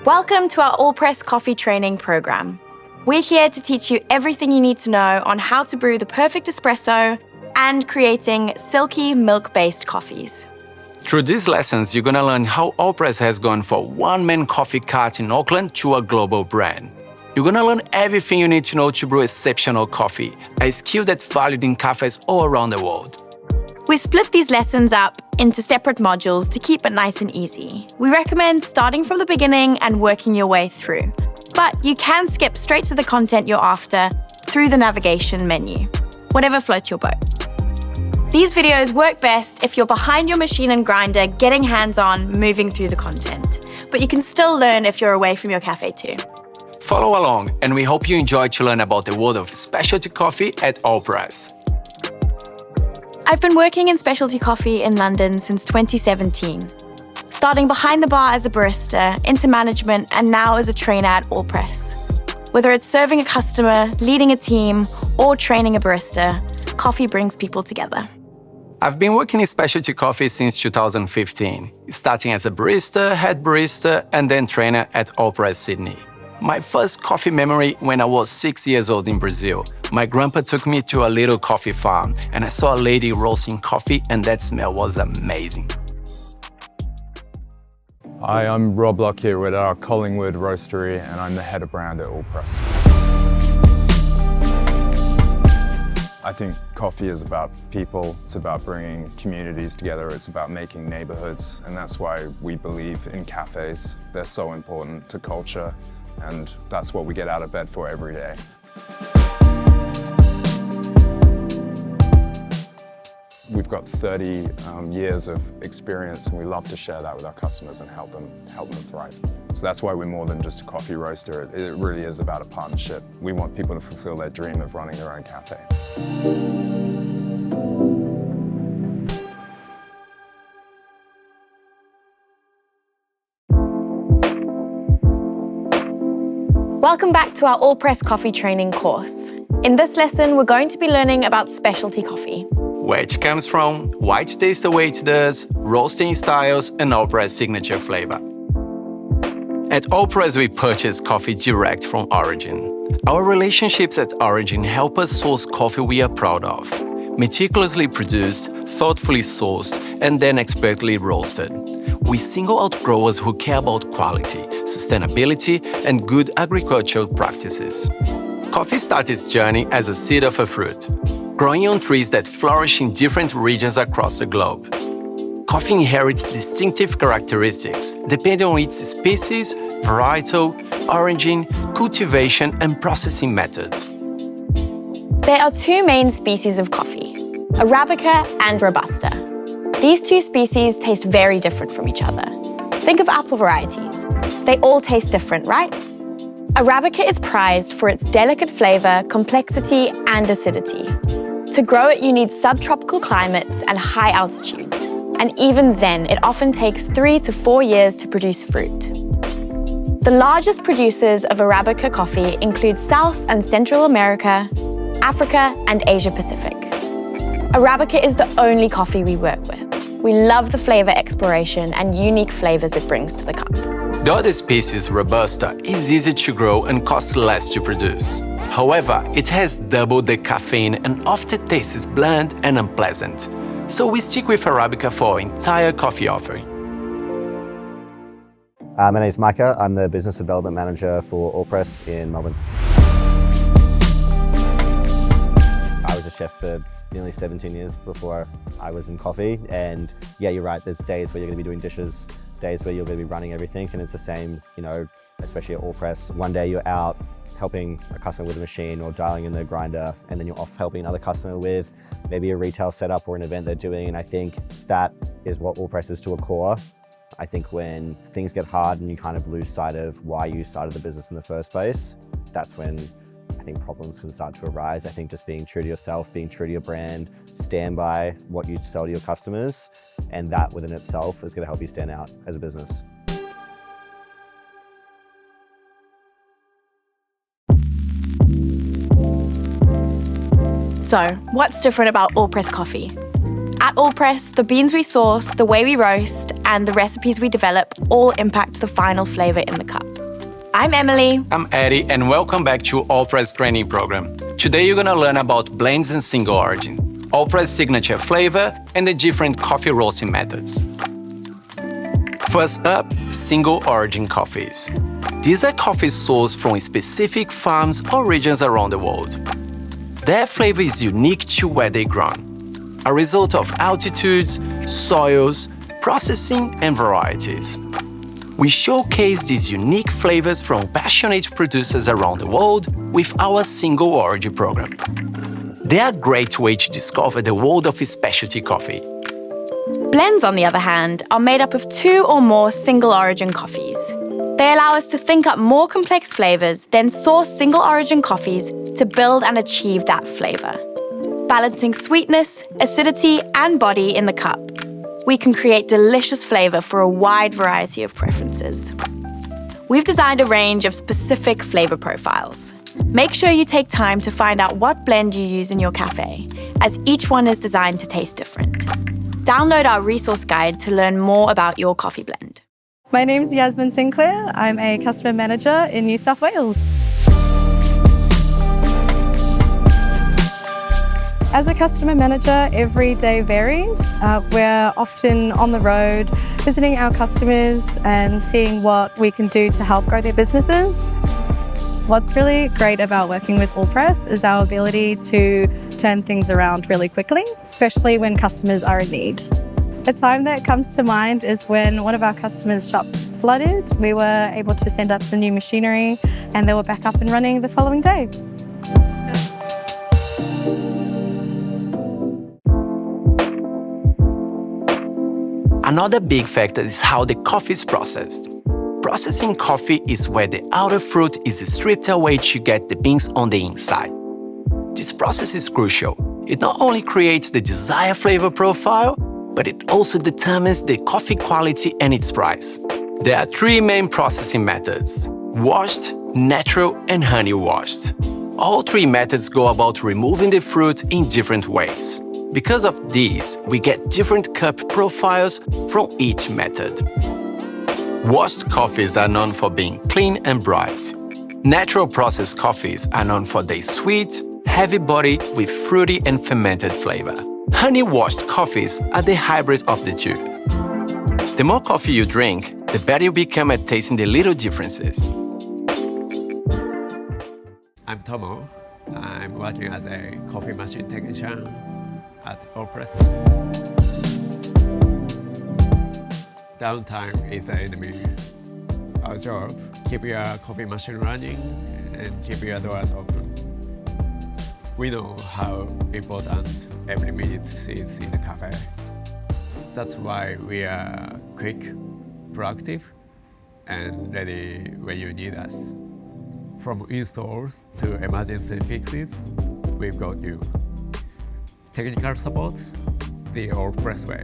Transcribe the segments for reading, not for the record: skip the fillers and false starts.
Welcome to our Allpress Coffee Training Program. We're here to teach you everything you need to know on how to brew the perfect espresso and creating silky milk-based coffees. Through these lessons, you're going to learn how Allpress has gone from a one-man coffee cart in Auckland to a global brand. You're going to learn everything you need to know to brew exceptional coffee, a skill that's valued in cafes all around the world. We split these lessons up into separate modules to keep it nice and easy. We recommend starting from the beginning and working your way through. But you can skip straight to the content you're after through the navigation menu, whatever floats your boat. These videos work best if you're behind your machine and grinder, getting hands-on, moving through the content. But you can still learn if you're away from your cafe too. Follow along, and we hope you enjoy to learn about the world of specialty coffee at Allpress. I've been working in specialty coffee in London since 2017, starting behind the bar as a barista, into management, and now as a trainer at Allpress. Whether it's serving a customer, leading a team, or training a barista, coffee brings people together. I've been working in specialty coffee since 2015, starting as a barista, head barista, and then trainer at Allpress Sydney. My first coffee memory when I was 6 years old in Brazil. My grandpa took me to a little coffee farm and I saw a lady roasting coffee, and that smell was amazing. Hi, I'm Rob Lock here with our Collingwood Roastery, and I'm the head of brand at Allpress. I think coffee is about people, it's about bringing communities together, it's about making neighborhoods, and that's why we believe in cafes. They're so important to culture, and that's what we get out of bed for every day. We've got 30 years of experience, and we love to share that with our customers and help them thrive. So that's why we're more than just a coffee roaster. It really is about a partnership. We want people to fulfill their dream of running their own cafe. Welcome back to our Allpress Coffee Training course. In this lesson, we're going to be learning about specialty coffee. Where it comes from, why it tastes the way it does, roasting styles, and Allpress signature flavor. At Allpress, we purchase coffee direct from origin. Our relationships at origin help us source coffee we are proud of. Meticulously produced, thoughtfully sourced, and then expertly roasted. We single out growers who care about quality, sustainability, and good agricultural practices. Coffee starts its journey as a seed of a fruit, growing on trees that flourish in different regions across the globe. Coffee inherits distinctive characteristics depending on its species, varietal, origin, cultivation, and processing methods. There are two main species of coffee, Arabica and Robusta. These two species taste very different from each other. Think of apple varieties. They all taste different, right? Arabica is prized for its delicate flavor, complexity, and acidity. To grow it, you need subtropical climates and high altitudes. And even then, it often takes 3 to 4 years to produce fruit. The largest producers of Arabica coffee include South and Central America, Africa, and Asia Pacific. Arabica is the only coffee we work with. We love the flavor exploration and unique flavors it brings to the cup. The other species, Robusta, is easy to grow and costs less to produce. However, it has double the caffeine and often tastes bland and unpleasant. So we stick with Arabica for our entire coffee offering. My name is Micah. I'm the Business Development Manager for Allpress in Melbourne. I was a chef for nearly 17 years before I was in coffee, and yeah, you're right, there's days where you're going to be doing dishes, days where you're going to be running everything, and it's the same, especially at Allpress. One day you're out helping a customer with a machine or dialing in their grinder, and then you're off helping another customer with maybe a retail setup or an event they're doing, and I think that is what Allpress is to a core. I think when things get hard and you kind of lose sight of why you started the business in the first place, that's when I think problems can start to arise. I think just being true to yourself, being true to your brand, stand by what you sell to your customers, and that within itself is going to help you stand out as a business. So, what's different about Allpress coffee? At Allpress, the beans we source, the way we roast, and the recipes we develop all impact the final flavour in the cup. I'm Emily. I'm Eddie, and welcome back to Allpress training program. Today you're gonna learn about blends and single origin, Allpress signature flavor, and the different coffee roasting methods. First up, single origin coffees. These are coffees sourced from specific farms or regions around the world. Their flavor is unique to where they're grown, a result of altitudes, soils, processing, and varieties. We showcase these unique flavors from passionate producers around the world with our single origin program. They are a great way to discover the world of specialty coffee. Blends, on the other hand, are made up of 2 or more single origin coffees. They allow us to think up more complex flavors, then source single origin coffees to build and achieve that flavor. Balancing sweetness, acidity, and body in the cup, we can create delicious flavor for a wide variety of preferences. We've designed a range of specific flavor profiles. Make sure you take time to find out what blend you use in your cafe, as each one is designed to taste different. Download our resource guide to learn more about your coffee blend. My name's Yasmin Sinclair. I'm a customer manager in New South Wales. As a customer manager, every day varies. We're often on the road visiting our customers and seeing what we can do to help grow their businesses. What's really great about working with Allpress is our ability to turn things around really quickly, especially when customers are in need. A time that comes to mind is when one of our customers' shops flooded. We were able to send up some new machinery and they were back up and running the following day. Another big factor is how the coffee is processed. Processing coffee is where the outer fruit is stripped away to get the beans on the inside. This process is crucial. It not only creates the desired flavor profile, but it also determines the coffee quality and its price. There are 3 main processing methods: washed, natural, and honey washed. All 3 methods go about removing the fruit in different ways. Because of these, we get different cup profiles from each method. Washed coffees are known for being clean and bright. Natural processed coffees are known for their sweet, heavy body with fruity and fermented flavor. Honey-washed coffees are the hybrid of the 2. The more coffee you drink, the better you become at tasting the little differences. I'm Tomo. I'm working as a coffee machine technician at Allpress. Downtime is the enemy. Our job, keep your coffee machine running and keep your doors open. We know how important every minute is in the cafe. That's why we are quick, proactive, and ready when you need us. From installs to emergency fixes, we've got you. Technical support, the Allpress way.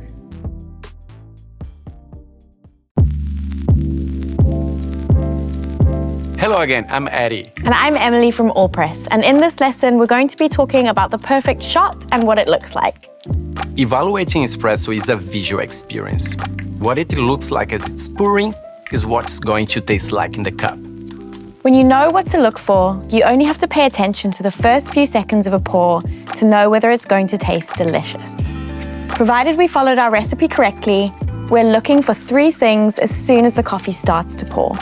Hello again, I'm Eddie. And I'm Emily from Allpress, and in this lesson we're going to be talking about the perfect shot and what it looks like. Evaluating espresso is a visual experience. What it looks like as it's pouring is what it's going to taste like in the cup. When you know what to look for, you only have to pay attention to the first few seconds of a pour to know whether it's going to taste delicious. Provided we followed our recipe correctly, we're looking for 3 things as soon as the coffee starts to pour.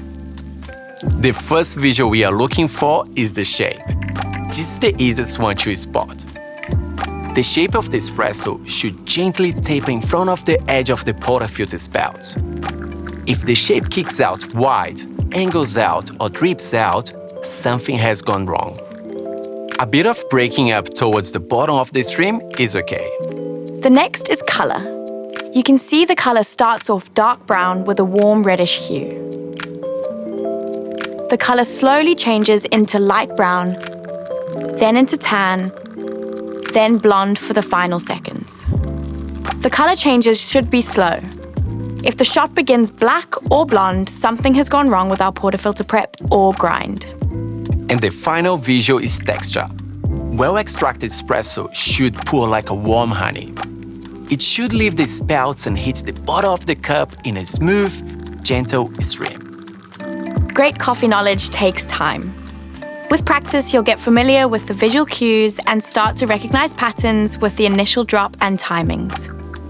The first visual we are looking for is the shape. This is the easiest one to spot. The shape of the espresso should gently taper in front of the edge of the portafilter spout. If the shape kicks out wide, angles out, or drips out, something has gone wrong. A bit of breaking up towards the bottom of the stream is okay. The next is color. You can see the color starts off dark brown with a warm reddish hue. The color slowly changes into light brown, then into tan, then blonde for the final seconds. The color changes should be slow. If the shot begins black or blonde, something has gone wrong with our portafilter prep or grind. And the final visual is texture. Well-extracted espresso should pour like a warm honey. it should leave the spouts and hit the bottom of the cup in a smooth, gentle stream. Great coffee knowledge takes time. With practice, you'll get familiar with the visual cues and start to recognize patterns with the initial drop and timings.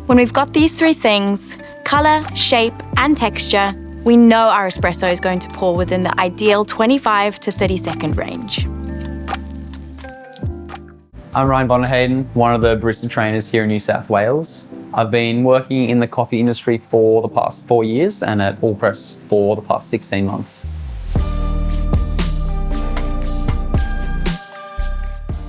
When we've got these three things, color, shape, and texture, we know our espresso is going to pour within the ideal 25 to 30 second range. I'm Ryan Bonnerhayden, one of the barista trainers here in New South Wales. I've been working in the coffee industry for the past 4 years and at Allpress for the past 16 months.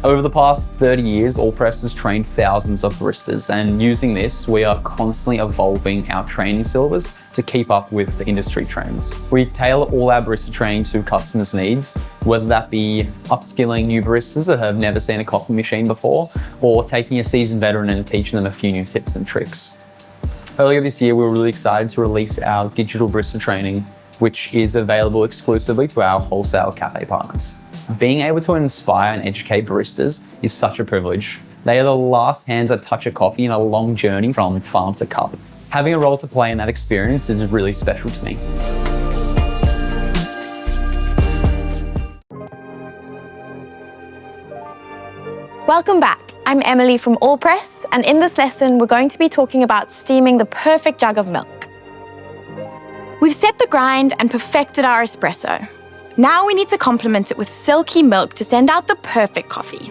Over the past 30 years, Allpress has trained thousands of baristas, and using this, we are constantly evolving our training syllabus to keep up with the industry trends. We tailor all our barista training to customers' needs, whether that be upskilling new baristas that have never seen a coffee machine before, or taking a seasoned veteran and teaching them a few new tips and tricks. Earlier this year, we were really excited to release our digital barista training, which is available exclusively to our wholesale cafe partners. Being able to inspire and educate baristas is such a privilege. They are the last hands that touch a coffee in a long journey from farm to cup. Having a role to play in that experience is really special to me. Welcome back. I'm Emily from Allpress, and in this lesson, we're going to be talking about steaming the perfect jug of milk. We've set the grind and perfected our espresso. Now we need to complement it with silky milk to send out the perfect coffee.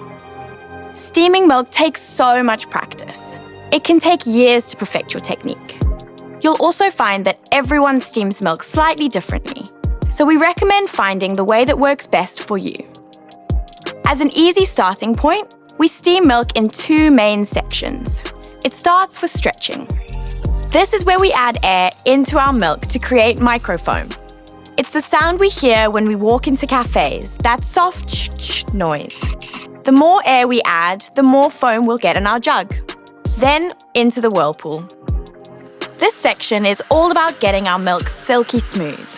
Steaming milk takes so much practice. It can take years to perfect your technique. You'll also find that everyone steams milk slightly differently, so we recommend finding the way that works best for you. As an easy starting point, we steam milk in two main sections. It starts with stretching. This is where we add air into our milk to create microfoam. It's the sound we hear when we walk into cafes, that soft ch-ch noise. The more air we add, the more foam we'll get in our jug. Then into the whirlpool. This section is all about getting our milk silky smooth.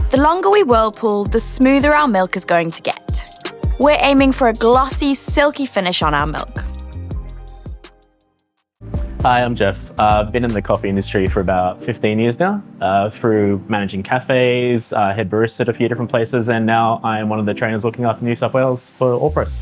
The longer we whirlpool, the smoother our milk is going to get. We're aiming for a glossy, silky finish on our milk. Hi, I'm Jeff. I've been in the coffee industry for about 15 years now, through managing cafes, head barista at a few different places, and now I am one of the trainers looking after New South Wales for Allpress.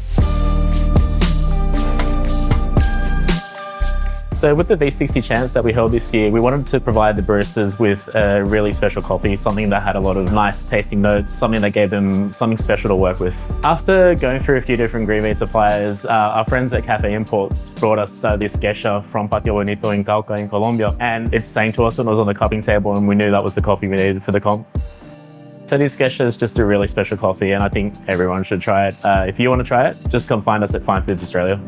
So with the V60 Champs that we held this year, we wanted to provide the baristas with a really special coffee, something that had a lot of nice tasting notes, something that gave them something special to work with. After going through a few different green bean suppliers, our friends at Cafe Imports brought us this Gesha from Patio Bonito in Cauca in Colombia, and it sang to us when it was on the cupping table, and we knew that was the coffee we needed for the comp. So this Gesha is just a really special coffee, and I think everyone should try it. If you want to try it, just come find us at Fine Foods Australia.